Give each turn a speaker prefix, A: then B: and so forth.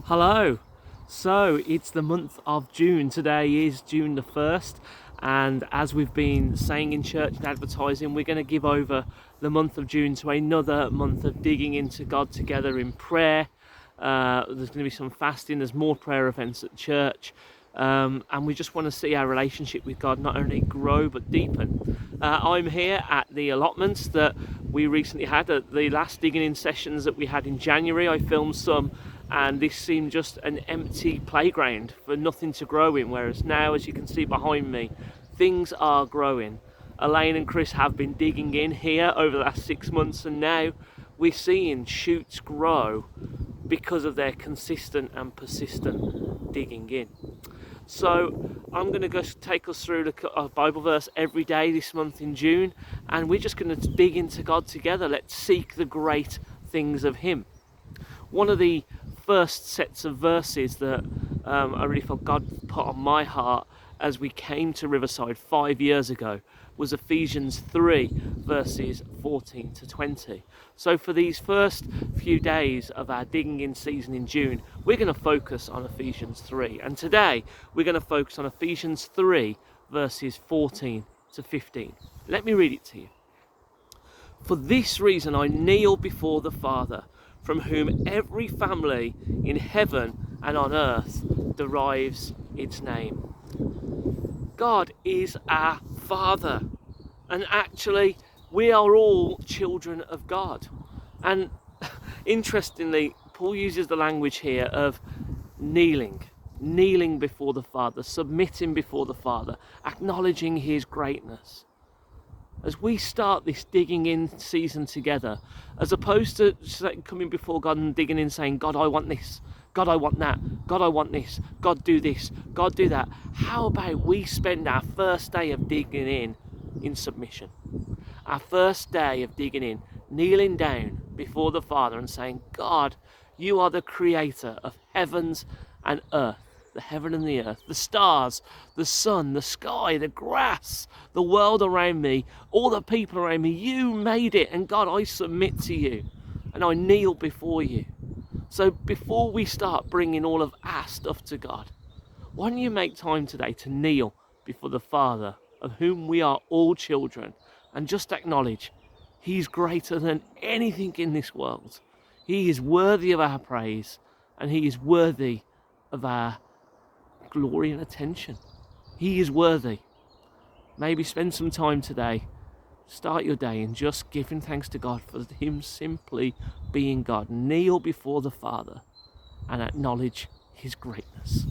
A: Hello. So it's the month of June. Today is June the 1st, and as we've been saying in church and advertising, we're going to give over the month of June to another month of digging into God together in prayer. There's going to be some fasting, there's more prayer events at church, and we just want to see our relationship with God not only grow but deepen. I'm here at the allotments that we recently had at the last digging in sessions that we had in January. I filmed some, and this seemed just an empty playground for nothing to grow in, whereas now, as you can see behind me, things are growing. Elaine and Chris have been digging in here over the last 6 months, and now we're seeing shoots grow because of their consistent and persistent digging in. So I'm going to go take us through a Bible verse every day this month in June, and we're just going to dig into God together. Let's seek the great things of Him. One of the first sets of verses that I really felt God put on my heart as we came to Riverside 5 years ago was Ephesians 3 verses 14 to 20. So for these first few days of our digging in season in June, we're going to focus on Ephesians 3, and today we're going to focus on Ephesians 3 verses 14 to 15. Let me read it to you. For this reason I kneel before the Father, from whom every family in heaven and on earth derives its name. God is our Father, and actually we are all children of God. And interestingly, Paul uses the language here of kneeling before the Father, submitting before the Father, acknowledging His greatness. As we start this digging in season together, as opposed to coming before God and digging in saying, God, I want this, God, I want that, God, I want this, God, do this, God, do that. How about we spend our first day of digging in submission? Our first day of digging in, kneeling down before the Father and saying, God, you are the creator of heavens and earth. The heaven and the earth, the stars, the sun, the sky, the grass, the world around me, all the people around me. You made it, and God, I submit to you and I kneel before you. So before we start bringing all of our stuff to God, why don't you make time today to kneel before the Father, of whom we are all children, and just acknowledge He's greater than anything in this world. He is worthy of our praise, and He is worthy of our glory and attention. He is worthy. Maybe spend some time today, start your day in just giving thanks to God for Him simply being God. Kneel before the Father and acknowledge His greatness.